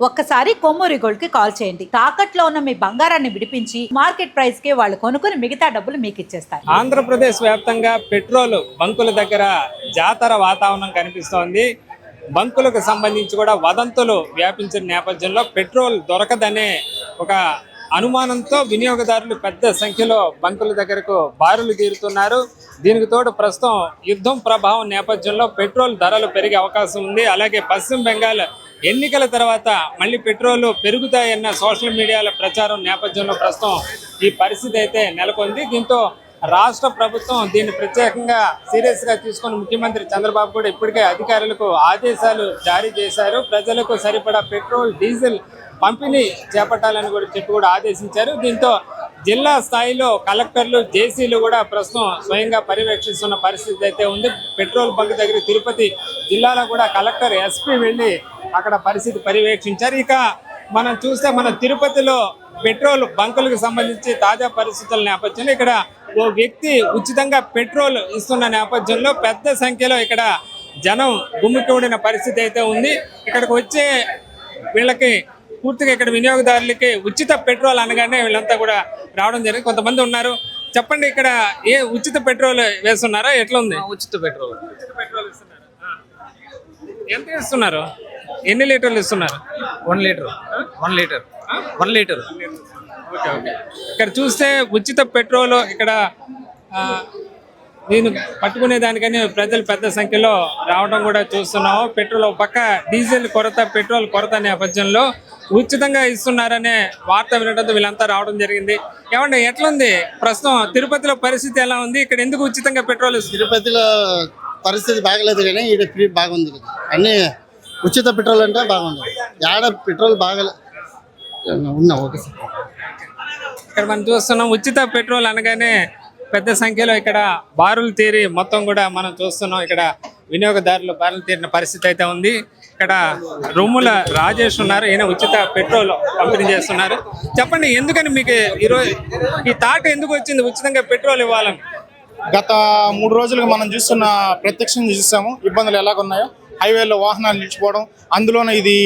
ఒక్కసారి కొమ్మూరి గోల్డ్ కి కాల్ చేయండి. తాకట్లో ఉన్న మీ బంగారాన్ని విడిపించి మార్కెట్ ప్రైస్ కి వాళ్ళు కొనుక్కుని మిగతా డబ్బులు మీకు ఇచ్చేస్తారు. ఆంధ్రప్రదేశ్ వ్యాప్తంగా పెట్రోల్ బంకుల దగ్గర జాతర వాతావరణం కనిపిస్తోంది. బంకులకు సంబంధించి కూడా వదంతులు వ్యాపించిన నేపథ్యంలో పెట్రోల్ దొరకదనే ఒక అనుమానంతో వినియోగదారులు పెద్ద సంఖ్యలో బంకుల దగ్గరకు బారులు తీరుతున్నారు. దీనికి తోడు ప్రస్తుతం యుద్ధం ప్రభావం నేపథ్యంలో పెట్రోల్ ధరలు పెరిగే అవకాశం ఉంది. అలాగే పశ్చిమ బెంగాల్ ఎన్నికల తర్వాత మళ్ళీ పెట్రోల్ పెరుగుతాయన్న సోషల్ మీడియాల ప్రచారం నేపథ్యంలో ప్రస్తుతం ఈ పరిస్థితి అయితే నెలకొంది. దీంతో రాష్ట్ర ప్రభుత్వం దీన్ని ప్రత్యేకంగా సీరియస్గా తీసుకుని ముఖ్యమంత్రి చంద్రబాబు కూడా ఇప్పటికే అధికారులకు ఆదేశాలు జారీ చేశారు. ప్రజలకు సరిపడా పెట్రోల్ డీజిల్ పంపిణీ చేపట్టాలని కూడా చెప్పి కూడా ఆదేశించారు. దీంతో జిల్లా స్థాయిలో కలెక్టర్లు జేసీలు కూడా ప్రస్తుతం స్వయంగా పర్యవేక్షిస్తున్న పరిస్థితి అయితే ఉంది. పెట్రోల్ బంక్ దగ్గర తిరుపతి జిల్లాలో కూడా కలెక్టర్ ఎస్పీ వెళ్ళి అక్కడ పరిస్థితి పర్యవేక్షించారు. ఇక మనం చూస్తే మన తిరుపతిలో పెట్రోల్ బంకులకు సంబంధించి తాజా పరిస్థితుల నేపథ్యంలో ఇక్కడ ఓ వ్యక్తి ఉచితంగా పెట్రోల్ ఇస్తున్న నేపథ్యంలో పెద్ద సంఖ్యలో ఇక్కడ జనం గుమ్మికూడిన పరిస్థితి అయితే ఉంది. ఇక్కడికి వచ్చే వీళ్ళకి పూర్తిగా ఇక్కడ వినియోగదారులకి ఉచిత పెట్రోల్ అనగానే వీళ్ళంతా కూడా రావడం జరిగింది. కొంతమంది ఉన్నారు. చెప్పండి, ఇక్కడ ఉచిత పెట్రోల్ వేస్తున్నారా? ఎట్లా ఉంది? ఉచిత పెట్రోల్ ఇస్తున్నారు. ఎంత ఇస్తున్నారు? ఎన్ని లీటర్లు ఇస్తున్నారు? 1 లీటర్ 1 లీటర్. Okay okay. ఇక్కడ చూస్తే ఉచిత పెట్రోల్ ఇక్కడ నేను పట్టుకునే దానికని ప్రజలు పెద్ద సంఖ్యలో రావడం కూడా చూస్తున్నాము. పెట్రోల్ పక్క డీజిల్ కొరత, పెట్రోల్ కొరత నేపథ్యంలో ఉచితంగా ఇస్తున్నారనే వార్త వినడంతో వీళ్ళంతా రావడం జరిగింది. ఏమంటే ఎట్లుంది ప్రస్తుతం తిరుపతిలో పరిస్థితి ఎలా ఉంది? ఇక్కడ ఎందుకు ఉచితంగా పెట్రోల్ ఇస్తుంది? తిరుపతిలో పరిస్థితి బాగలేదు కానీ ఇక్కడ ఫ్రీ బాగుంది కదా. అన్నీ ఉచిత పెట్రోల్ అంటే బాగుంది. ఆడ పెట్రోల్ బాగా ఉన్నా ఓకే సార్. ఇక్కడ మనం చూస్తున్నాం ఉచిత పెట్రోల్ అనగానే పెద్ద సంఖ్యలో ఇక్కడ బారులు తీరి మొత్తం కూడా మనం చూస్తున్నాం. ఇక్కడ వినియోగదారులు బారులు తీరిన పరిస్థితి అయితే ఉంది. ఇక్కడ రొమ్ముల రాజేష్ ఉన్నారు. ఈయన ఉచిత పెట్రోల్ పంపిణీ చేస్తున్నారు. చెప్పండి, ఎందుకని మీకు ఈరోజు ఈ థాట్ ఎందుకు వచ్చింది ఉచితంగా పెట్రోల్ ఇవ్వాలని? గత 3 రోజులుగా మనం చూస్తున్న ప్రత్యక్షంగా చూసాము ఇబ్బందులు ఎలాగున్నాయో. హైవేలో వాహనాలు నిలిచిపోవడం, అందులోనే ఇది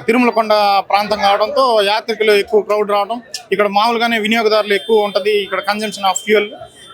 తిరుమల కొండ ప్రాంతం కావడంతో యాత్రికులు ఎక్కువ క్రౌడ్ రావడం, ఇక్కడ మామూలుగానే వినియోగదారులు ఎక్కువ ఉంటుంది. ఇక్కడ కన్జంప్షన్ ఆఫ్ ఫ్యూయల్,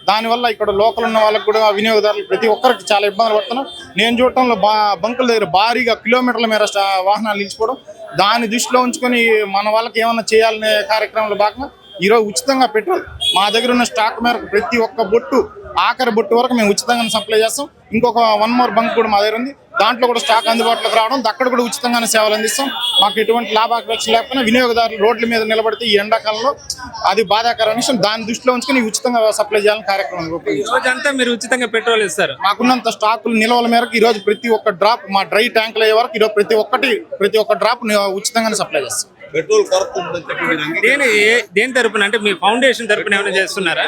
దానివల్ల ఇక్కడ లోకల్ ఉన్న వాళ్ళకి కూడా వినియోగదారులు ప్రతి ఒక్కరికి చాలా ఇబ్బందులు పడుతున్నాం. నేను చూడటంలో బంకుల దగ్గర భారీగా కిలోమీటర్ల మేర వాహనాలు నిలిచిపోవడం, దాన్ని దృష్టిలో ఉంచుకొని మన వాళ్ళకి ఏమన్నా చేయాలనే కార్యక్రమంలో భాగంగా ఈరోజు ఉచితంగా పెట్రోల్ మా దగ్గర ఉన్న స్టాక్ మేరకు ప్రతి ఒక్క బొట్టు ఆఖరి బొట్టు వరకు మేము ఉచితంగా సప్లై చేస్తాం. ఇంకొక 1 మోర్ బంక్ కూడా మా దగ్గర ఉంది. దాంట్లో కూడా స్టాక్ అందుబాటులోకి రావడం, అక్కడ కూడా ఉచితంగానే సేవలు అందిస్తాం. మాకు ఎటువంటి లాభాపేక్ష లేకపోయినా వినియోగదారులు రోడ్ల మీద నిలబడితే ఈ ఎండాకాలంలో అది బాధాకరమైన విషయం. దాన్ని దృష్టిలో ఉంచుకొని ఉచితంగా సప్లై చేయాలని కార్యక్రమం. రోజంతా మీరు ఉచితంగా పెట్రోల్ ఇస్తారు? మాకున్నంత స్టాకులు నిల్వల మేరకు ఈరోజు ప్రతి ఒక్క డ్రాప్ మా డ్రై ట్యాంకులు అయ్యే వరకు ఈరోజు ప్రతి ఒక్క డ్రాప్ ఉచితంగానే సప్లై చేస్తాం. పెట్రోల్ కొరత దేని తరపున, అంటే మీ ఫౌండేషన్ తరపున ఏమైనా చేస్తున్నారా?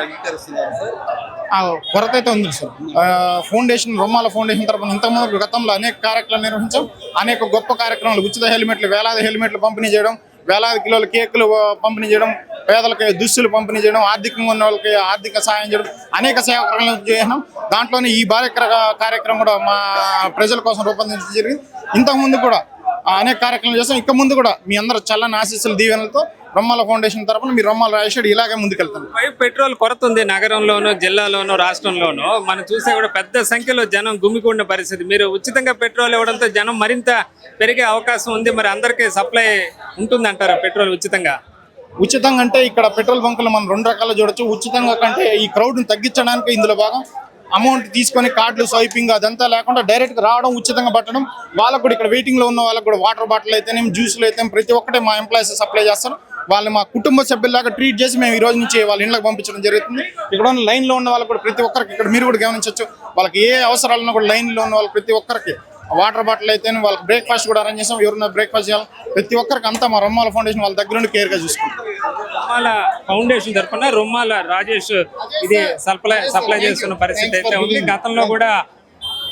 కొరత అయితే ఉంది సార్. ఫౌండేషన్, రొమ్మాల ఫౌండేషన్ తరపున ఇంతకుముందు గతంలో అనేక కార్యక్రమాలు నిర్వహించాం. అనేక గొప్ప కార్యక్రమాలు, ఉచిత హెల్మెట్లు, వేలాది హెల్మెట్లు పంపిణీ చేయడం, వేలాది కిలోల కేకులు పంపిణీ చేయడం, పేదలకి దుస్తులు పంపిణీ చేయడం, ఆర్థికంగా ఉన్న వాళ్ళకి ఆర్థిక సహాయం చేయడం, అనేక సేవా కార్యక్రమాలు చేసినాం. దాంట్లోనే ఈ కార్యక్రమం కూడా మా ప్రజల కోసం రూపొందించడం జరిగింది. ఇంతకుముందు కూడా అనేక కార్యక్రమాలు చేస్తాం. ఇక ముందు కూడా మీ అందరూ చల్లని ఆశీస్సుల దీవెనలతో రొమ్మాల ఫౌండేషన్ తరఫున మీ రొమ్మాల రాజేష్ ఇలాగే ముందుకెళ్తాం. పెట్రోల్ కొరత ఉంది నగరంలోను, జిల్లాలోను, రాష్ట్రంలోను. మనం చూస్తే కూడా పెద్ద సంఖ్యలో జనం గుమికూడిన పరిస్థితి. మీరు ఉచితంగా పెట్రోల్ ఇవ్వడంతో జనం మరింత పెరిగే అవకాశం ఉంది. మరి అందరికీ సప్లై ఉంటుందంటారా పెట్రోల్ ఉచితంగా? ఉచితంగా అంటే ఇక్కడ పెట్రోల్ బంకులు మనం 2 రకాలు చూడొచ్చు. ఉచితంగా కంటే ఈ క్రౌడ్ని తగ్గించడానికి ఇందులో భాగం అమౌంట్ తీసుకొని కార్డులు స్వైపింగ్ అదంతా లేకుండా డైరెక్ట్గా రావడం, ఉచితంగా పట్టడం. వాళ్ళకు కూడా ఇక్కడ వెయిటింగ్లో ఉన్న వాళ్ళకు కూడా వాటర్ బాటిల్ అయితేనేం, జ్యూస్లు అయితే ప్రతి ఒక్కటే మా ఎంప్లాయీస్ సప్లై చేస్తారు. వాళ్ళు మా కుటుంబ సభ్యుల్లాగా ట్రీట్ చేసి మేము ఈ రోజు నుంచి వాళ్ళ ఇంట్లోకి పంపించడం జరుగుతుంది. ఇక్కడ ఉన్న లైన్లో ఉన్న వాళ్ళకు కూడా ప్రతి ఒక్కరికి, ఇక్కడ మీరు కూడా గమనించవచ్చు, వాళ్ళకి ఏ అవసరాలున్నా కూడా లైన్లో ఉన్న వాళ్ళు ప్రతి ఒక్కరికి వాటర్ బాటిల్ అయితే వాళ్ళకి బ్రేక్ఫాస్ట్ కూడా అరేంజ్ చేస్తాం. ఎవరైనా బ్రేక్ఫాస్ట్ చేయాలి ప్రతి ఒక్కరికి అంతా మా రొమ్మాల ఫౌండేషన్ వాళ్ళ దగ్గర నుండి కేర్గా చూసుకుంటాం. రొమ్మాల ఫౌండేషన్ తరఫున రొమ్మాల రాజేష్ ఇది సప్లై చేస్తున్న పరిస్థితి అయితే ఉంది. గతంలో కూడా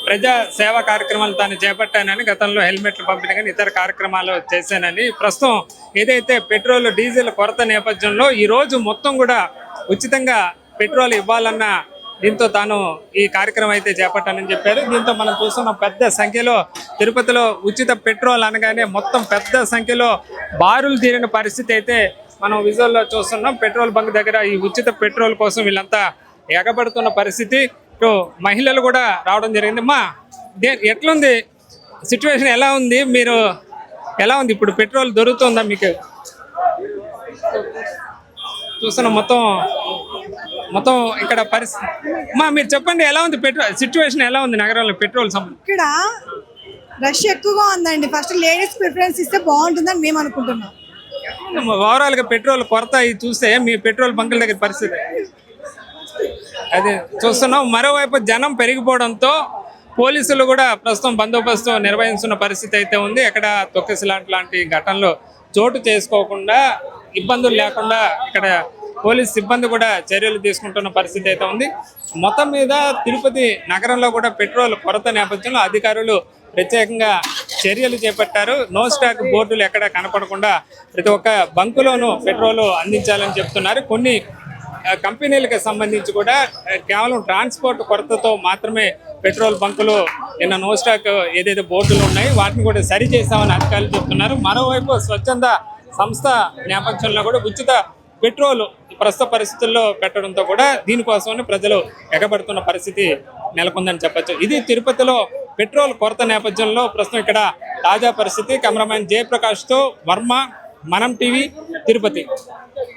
ప్రజా సేవా కార్యక్రమాలు తాను చేపట్టానని, గతంలో హెల్మెట్లు పంపిణీ కానీ ఇతర కార్యక్రమాలు చేశానని, ప్రస్తుతం ఏదైతే పెట్రోల్ డీజిల్ కొరత నేపథ్యంలో ఈరోజు మొత్తం కూడా ఉచితంగా పెట్రోల్ ఇవ్వాలన్న దీంతో తాను ఈ కార్యక్రమం అయితే చేపట్టానని చెప్పారు. దీంతో మనం చూస్తున్న పెద్ద సంఖ్యలో తిరుపతిలో ఉచిత పెట్రోల్ అనగానే మొత్తం పెద్ద సంఖ్యలో బారులు తీరిన పరిస్థితి అయితే మనం విజువల్లో చూస్తున్నాం. పెట్రోల్ బంక్ దగ్గర ఈ ఉచిత పెట్రోల్ కోసం వీళ్ళంతా ఎగబడుతున్న పరిస్థితి. ఇటు మహిళలు కూడా రావడం జరిగింది. మా ఎట్లుంది సిచ్యువేషన్, ఎలా ఉంది? మీరు ఎలా ఉంది ఇప్పుడు? పెట్రోల్ దొరుకుతుందా మీకు? చూస్తున్న మొత్తం ఇక్కడ పరిస్థితి. మీరు చెప్పండి, ఎలా ఉంది పెట్రోల్ సిచ్యువేషన్, ఎలా ఉంది నగరంలో పెట్రోల్ సంబంధం? ఇక్కడ రష్ ఎక్కువగా ఉందండి. ఫస్ట్ లేడీస్ ప్రిఫరెన్స్ ఇస్తే బాగుంటుందని మేము అనుకుంటున్నాం. ఓవరాల్ గా పెట్రోల్ కొరత ఇది చూస్తే మీ పెట్రోల్ బంకుల దగ్గర పరిస్థితి అదే చూస్తున్నాం. మరోవైపు జనం పెరిగిపోవడంతో పోలీసులు కూడా ప్రస్తుతం బందోబస్తు నిర్వహిస్తున్న పరిస్థితి అయితే ఉంది. ఎక్కడ తొక్కిసలాట లాంటి ఘటనలు చోటు చేసుకోకుండా, ఇబ్బందులు లేకుండా ఇక్కడ పోలీస్ సిబ్బంది కూడా చర్యలు తీసుకుంటున్న పరిస్థితి అయితే ఉంది. మొత్తం మీద తిరుపతి నగరంలో కూడా పెట్రోల్ కొరత నేపథ్యంలో అధికారులు ప్రత్యేకంగా చర్యలు చేపట్టారు. నో స్టాక్ బోర్డులు ఎక్కడ కనపడకుండా ప్రతి ఒక్క బంకులోనూ పెట్రోల్ అందించాలని చెప్తున్నారు. కొన్ని కంపెనీలకు సంబంధించి కూడా కేవలం ట్రాన్స్పోర్ట్ కొరతతో మాత్రమే పెట్రోల్ బంకులు నిన్న నో స్టాక్ ఏదైతే బోర్డులు ఉన్నాయి వాటిని కూడా సరి చేస్తామని అధికారులు చెప్తున్నారు. మరోవైపు స్వచ్ఛంద సంస్థ నేపథ్యంలో కూడా ఉచిత పెట్రోల్ ప్రస్తుత పరిస్థితుల్లో పెట్టడంతో కూడా దీనికోసమని ప్రజలు ఎగబడుతున్న పరిస్థితి నెలకొందని చెప్పొచ్చు. ఇది తిరుపతిలో పెట్రోల్ కొరత నేపథ్యంలో ప్రస్తుతం ఇక్కడ తాజా పరిస్థితి. కెమెరామ్యాన్ జయప్రకాష్తో వర్మ, మనం టీవీ, తిరుపతి.